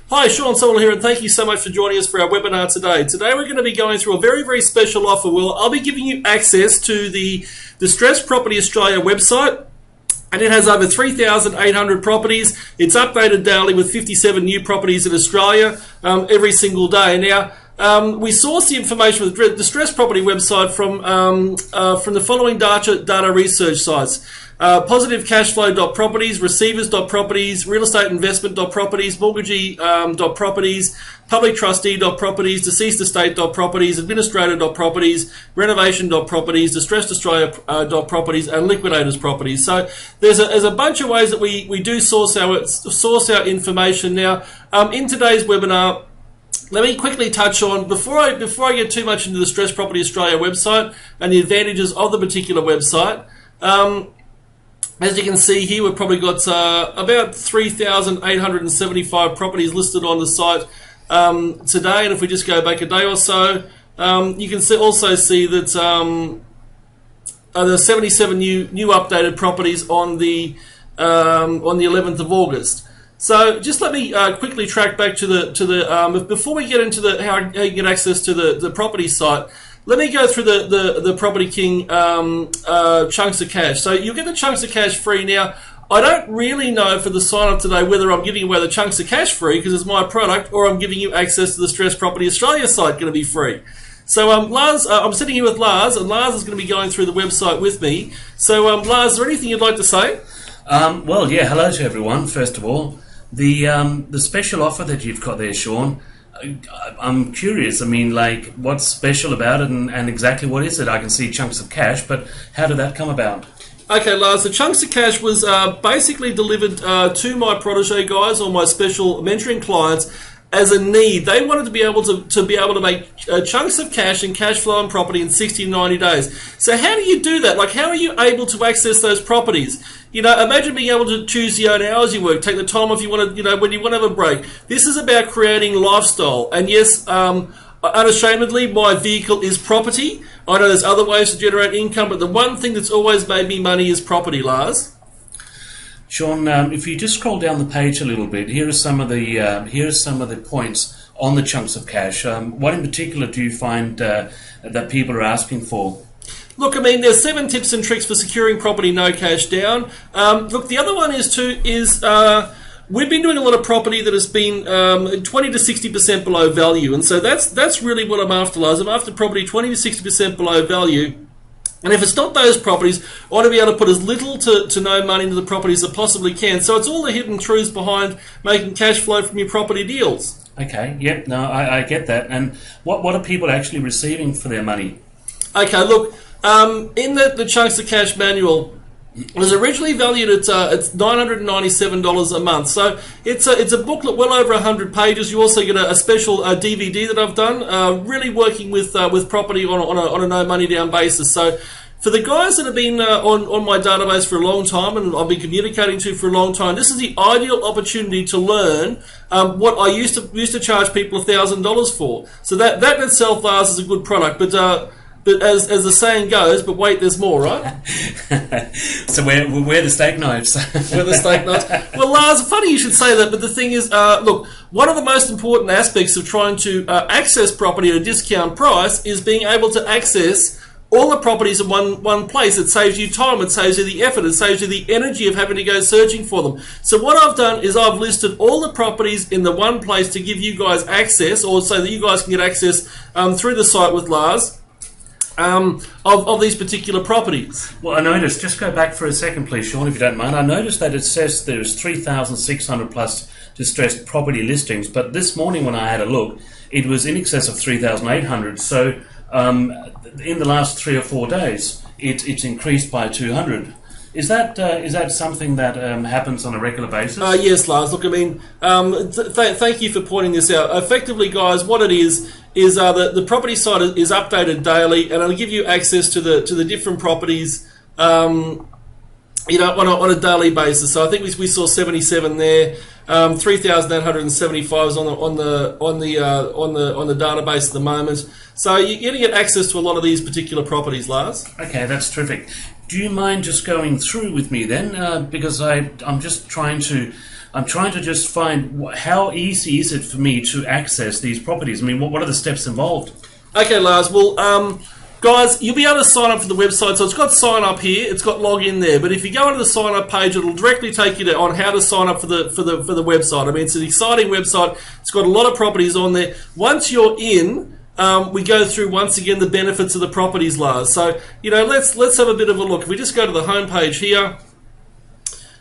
Hi, Sean Sowell here, and thank you so much for joining us for our webinar today. Today we're going to be going through a very, very special offer. I'll be giving you access to the Distressed Property Australia website, and it has over 3,800 properties. It's updated daily with 57 new properties in Australia every single day. Now, we source the information from the Distressed Property website from the following data research sites. Positivecashflow.properties, receivers.properties, realestateinvestment.properties, mortgagee.properties, publictrustee.properties, deceasedestate.properties, administrator.properties, renovation.properties, distressedaustralia.properties, and liquidators.properties. So there's a bunch of ways that we do source our information. Now, in today's webinar, let me quickly touch on, before I get too much into the Distressed Property Australia website and the advantages of the particular website. As you can see here, we've probably got about 3,875 properties listed on the site today, and if we just go back a day or so, you can also see that there are 77 new updated properties on the 11th of August. So just let me quickly track back to the before we get into how you get access to the property site. Let me go through the Property King chunks of cash. So you'll get the chunks of cash free. Now, I don't really know for the sign up today whether I'm giving away the chunks of cash free because it's my product, or I'm giving you access to the Distressed Property Australia site going to be free. So Lars, I'm sitting here with Lars, and Lars is going to be going through the website with me. So Lars, is there anything you'd like to say? Well, yeah, hello to everyone, first of all. The special offer that you've got there, Sean, I'm curious. I mean, like, what's special about it, and exactly what is it? I can see chunks of cash, but how did that come about? Okay, Lars, the chunks of cash was basically delivered to my protege guys or my special mentoring clients as a need. They wanted to be able to make chunks of cash and cash flow on property in 60 to 90 days. So how do you do that? Like, how are you able to access those properties? You know, imagine being able to choose the own hours you work, take the time off you want to, when you want to have a break. This is about creating lifestyle. And yes, unashamedly, my vehicle is property. I know there's other ways to generate income, but the one thing that's always made me money is property, Lars. Sean, if you just scroll down the page a little bit, here are some of the points on the chunks of cash. What in particular do you find that people are asking for? Look, I mean, there's 7 tips and tricks for securing property, no cash down. Look, the other one is we've been doing a lot of property that has been 20 to 60% below value, and so that's really what I'm after, Lars. I'm after property 20 to 60% below value. And if it's not those properties, I want to be able to put as little to no money into the properties as I possibly can. So it's all the hidden truths behind making cash flow from your property deals. Okay, yep, no, I get that. And what are people actually receiving for their money? Okay, look, in the Chunks of Cash manual, it was originally valued at it's $997 a month. So it's a booklet well over 100 pages. You also get a special DVD that I've done, really working with property on a no money down basis. So for the guys that have been on my database for a long time, and I've been communicating to for a long time, this is the ideal opportunity to learn what I used to charge people $1,000 for. So that in itself, Lars, is a good product, but as the saying goes, but wait, there's more, right? So we're the steak knives. We're the steak knives. Well, Lars, funny you should say that, but the thing is, look, one of the most important aspects of trying to access property at a discount price is being able to access all the properties in one place. It saves you time, it saves you the effort, it saves you the energy of having to go searching for them. So what I've done is I've listed all the properties in the one place to give you guys access, or so that you guys can get access through the site with Lars. Of these particular properties. Well, I noticed, just go back for a second please, Sean, if you don't mind. I noticed that it says there's 3,600 plus distressed property listings, but this morning when I had a look, it was in excess of 3,800. So in the last 3 or 4 days, it's increased by 200. Is that something that happens on a regular basis? Yes, Lars. Look, I mean, thank you for pointing this out. Effectively, guys, what it is the property site is updated daily, and it'll give you access to the different properties, on a daily basis. So I think we saw 77 there. 3,875 is on the database at the moment. So you're going to get access to a lot of these particular properties, Lars. Okay, that's terrific. Do you mind just going through with me then? Because I'm just trying to I'm trying to just find how easy is it for me to access these properties. I mean, what are the steps involved? Okay, Lars. Well, guys, you'll be able to sign up for the website. So it's got sign up here. It's got log in there. But if you go onto the sign up page, it'll directly take you on how to sign up for the website. I mean, it's an exciting website. It's got a lot of properties on there. Once you're in, we go through once again the benefits of the properties, Lars. So let's have a bit of a look. If we just go to the home page here.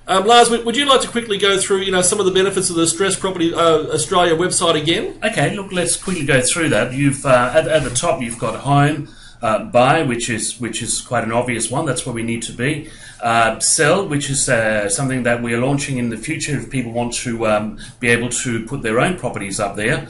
Lars, would you like to quickly go through, some of the benefits of the Stress Property Australia website again? Okay, look, let's quickly go through that. You've at the top, you've got home, buy, which is quite an obvious one. That's where we need to be. Sell, which is something that we are launching in the future if people want to be able to put their own properties up there.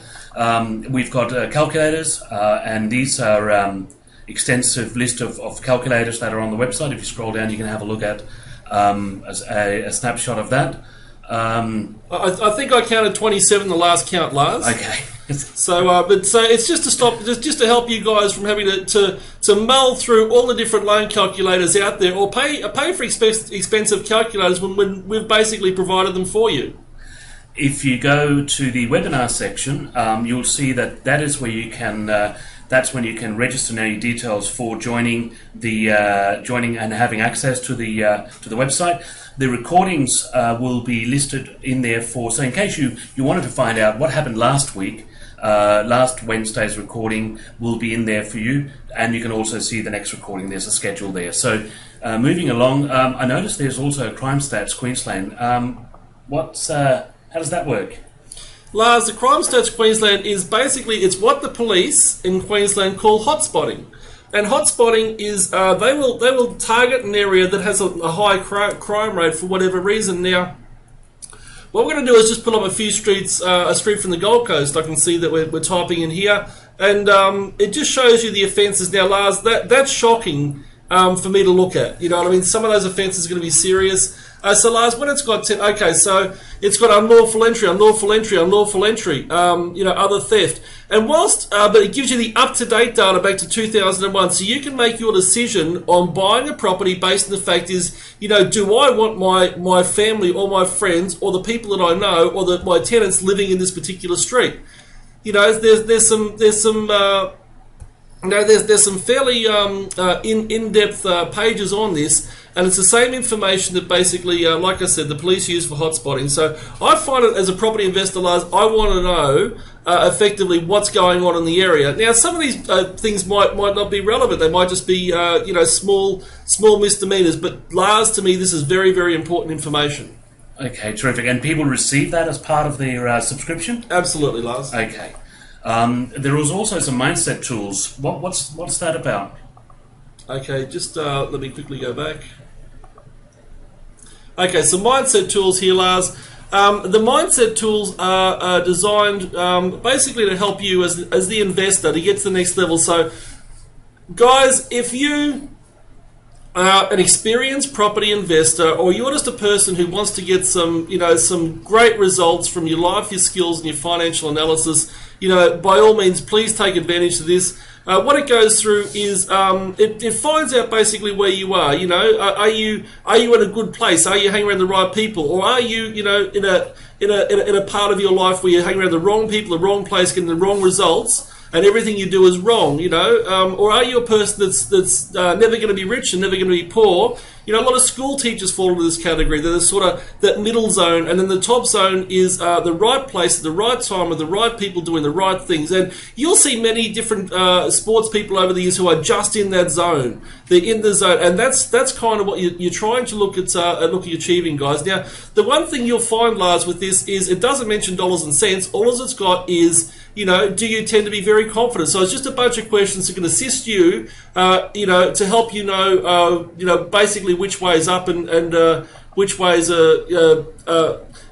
We've got calculators, and these are extensive list of calculators that are on the website. If you scroll down, you can have a look at a snapshot of that. I think I counted 27 the last count, Lars. Okay. So it's just to help you guys from having to mull through all the different loan calculators out there, or pay for expensive calculators when we've basically provided them for you. If you go to the webinar section, you'll see that is where you can. That's when you can register now your details for joining and having access to the website. The recordings will be listed in there so in case you wanted to find out what happened last week, last Wednesday's recording will be in there for you, and you can also see the next recording. There's a schedule there. So moving along, I noticed there's also Crime Stats Queensland. How does that work? Lars, the Crime Stats Queensland is basically, it's what the police in Queensland call hotspotting. And hotspotting is they will target an area that has a high crime rate for whatever reason. Now, what we're going to do is just pull up a few streets, a street from the Gold Coast. I can see that we're typing in here, and it just shows you the offences. Now, Lars, that's shocking for me to look at. You know what I mean? Some of those offences are going to be serious. So Lars, when it's got so it's got unlawful entry, other theft, and whilst but it gives you the up-to-date data back to 2001, so you can make your decision on buying a property based on the fact is, do I want my family or my friends or the people that I know or my tenants living in this particular street? There's some fairly in-depth pages on this, and it's the same information that basically, like I said, the police use for hotspotting. So I find it as a property investor, Lars, I want to know effectively what's going on in the area. Now, some of these things might not be relevant. They might just be small misdemeanors. But Lars, to me, this is very, very important information. Okay, terrific. And people receive that as part of their subscription? Absolutely, Lars. Okay. There was also some mindset tools. What's that about? Okay, just let me quickly go back. Okay, so mindset tools here, Lars. The mindset tools are designed basically to help you as the investor to get to the next level. So, guys, if you are an experienced property investor, or you're just a person who wants to get some great results from your life, your skills, and your financial analysis, by all means, please take advantage of this. What it goes through is it finds out basically where you are. Are you in a good place? Are you hanging around the right people, or are you in a part of your life where you're hanging around the wrong people, the wrong place, getting the wrong results, and everything you do is wrong? Or are you a person that's never going to be rich and never going to be poor? A lot of school teachers fall into this category. There's sort of that middle zone, and then the top zone is the right place at the right time with the right people doing the right things. And you'll see many different sports people over the years who are just in that zone. They're in the zone, and that's kind of what you're trying to look at achieving, guys. Now, the one thing you'll find, Lars, with this is it doesn't mention dollars and cents. All it's got is do you tend to be very confident? So it's just a bunch of questions that can assist you, to help basically which way is up and which way is a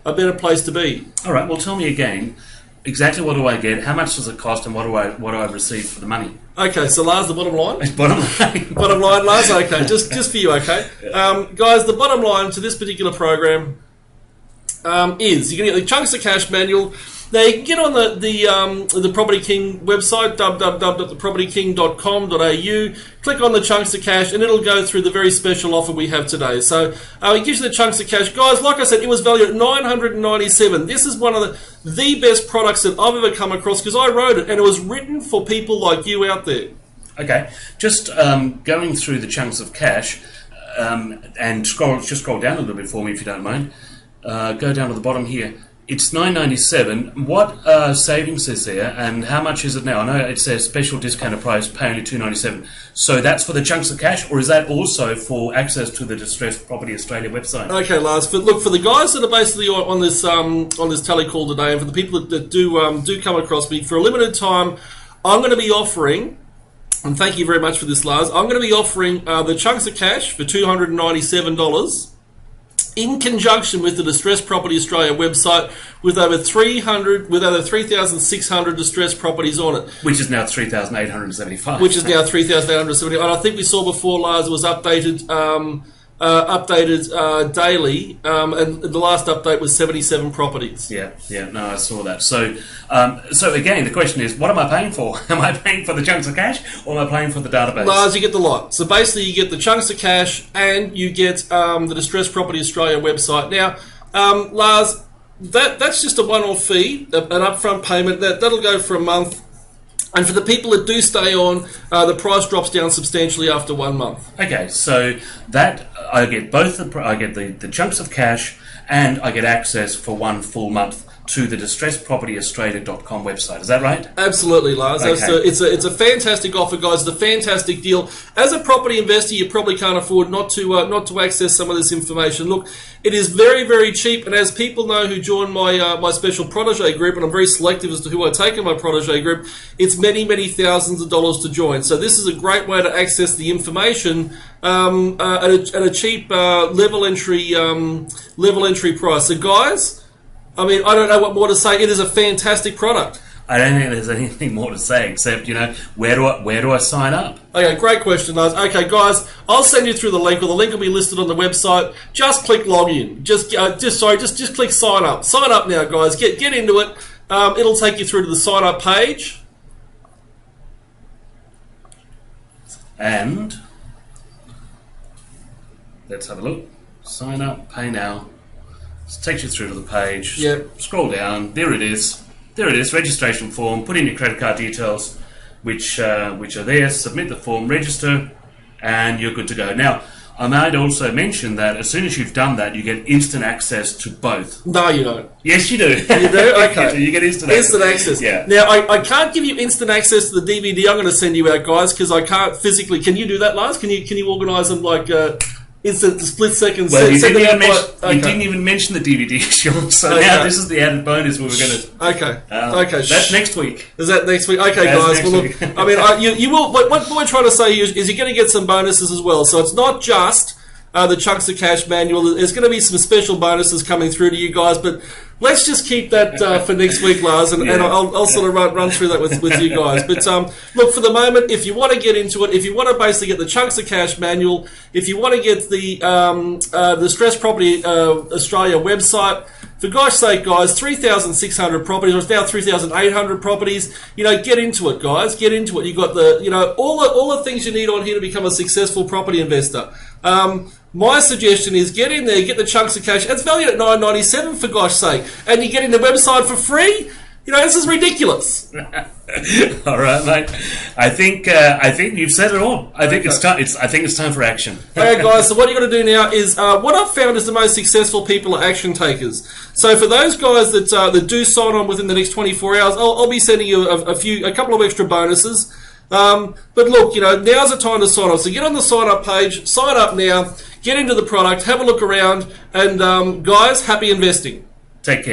better place to be. All right. Well, tell me again. Exactly what do I get? How much does it cost? And what do I receive for the money? Okay, so Lars, the bottom line. Bottom line. Bottom line, Lars. Okay, just for you. Okay, guys, the bottom line to this particular program is you're going to get the Chunks of Cash manual. Now you can get on the Property King website, www.thepropertyking.com.au. Click on the chunks of cash, and it'll go through the very special offer we have today. So it gives you the chunks of cash, guys. Like I said, it was valued at $997. This is one of the best products that I've ever come across because I wrote it, and it was written for people like you out there. Okay, just going through the chunks of cash, and scroll down a little bit for me if you don't mind. Go down to the bottom here. It's $997. What savings is there, and how much is it now? I know it says special discounted price, pay only $297. So that's for the chunks of cash, or is that also for access to the Distressed Property Australia website? Okay, Lars. For the guys that are basically on this telecall today, and for the people that do come across me, for a limited time, I'm going to be offering. And thank you very much for this, Lars. I'm going to be offering the chunks of cash for $297 in conjunction with the Distressed Property Australia website with over 3,600 distressed properties on it. Which is now 3,875. Which is now 3,870. And I think we saw before, Lars, it was updated daily, and the last update was 77 properties. Yeah, no, I saw that. So again, the question is, what am I paying for? Am I paying for the chunks of cash, or am I paying for the database? Lars, you get the lot. So basically, you get the chunks of cash, and you get the Distressed Property Australia website. Now, Lars, that's just a one-off fee, an upfront payment. That'll go for a month. And for the people that do stay on, the price drops down substantially after 1 month. Okay, so that I get both. I get the chunks of cash, and I get access for 1 full month to the DistressedPropertyAustralia.com website. Is that right? Absolutely, Lars. Okay. It's a fantastic offer, guys. It's a fantastic deal. As a property investor, you probably can't afford not to access some of this information. Look, it is very, very cheap, and as people know who join my special protege group, and I'm very selective as to who I take in my protege group, it's many, many thousands of dollars to join. So this is a great way to access the information at a cheap level entry price. So, guys, I mean, I don't know what more to say. It is a fantastic product. I don't think there's anything more to say except, where do I sign up? Okay, great question, Lars. Okay, guys, I'll send you through the link, or the link will be listed on the website. Just click login. Just click sign up. Sign up now, guys. Get into it. It'll take you through to the sign up page. And let's have a look. Sign up, pay now. It takes you through to the page. Yep. Scroll down. There it is. Registration form. Put in your credit card details, which are there. Submit the form. Register, and you're good to go. Now, I might also mention that as soon as you've done that, you get instant access to both. No, you don't. Yes, you do. You do? Okay. You get instant access. Yeah. Now, I can't give you instant access to the DVD I'm going to send you out, guys, because I can't physically. Can you do that, Lars? Can you organise them like instant split seconds? Well, you didn't even mention the DVD, Sean. So now this is the added bonus we were going to. Okay. That's next week. Is that next week? Okay, guys. Well, look, I mean, you will. What we're trying to say is you're going to get some bonuses as well. So it's not just the chunks of cash manual. There's going to be some special bonuses coming through to you guys, but let's just keep that for next week, Lars, and I'll sort of run through that with you guys. But look, for the moment, if you want to get into it, if you want to basically get the chunks of cash manual, if you want to get the Distressed Property Australia website, for gosh sake, guys, 3,600 properties, or it's now 3,800 properties. Get into it, guys. Get into it. You got the, all the things you need on here to become a successful property investor. My suggestion is get in there, get the chunks of cash. It's valued at $997 for gosh sake, and you get in the website for free. This is ridiculous. All right, mate. I think you've said it all. I think it's time. I think it's time for action. Okay, guys. So what you got to do now is what I've found is the most successful people are action takers. So for those guys that do sign on within the next 24 hours, I'll be sending you a couple of extra bonuses. But look, now's the time to sign up. So get on the sign up page, sign up now, get into the product, have a look around, and guys, happy investing. Take care.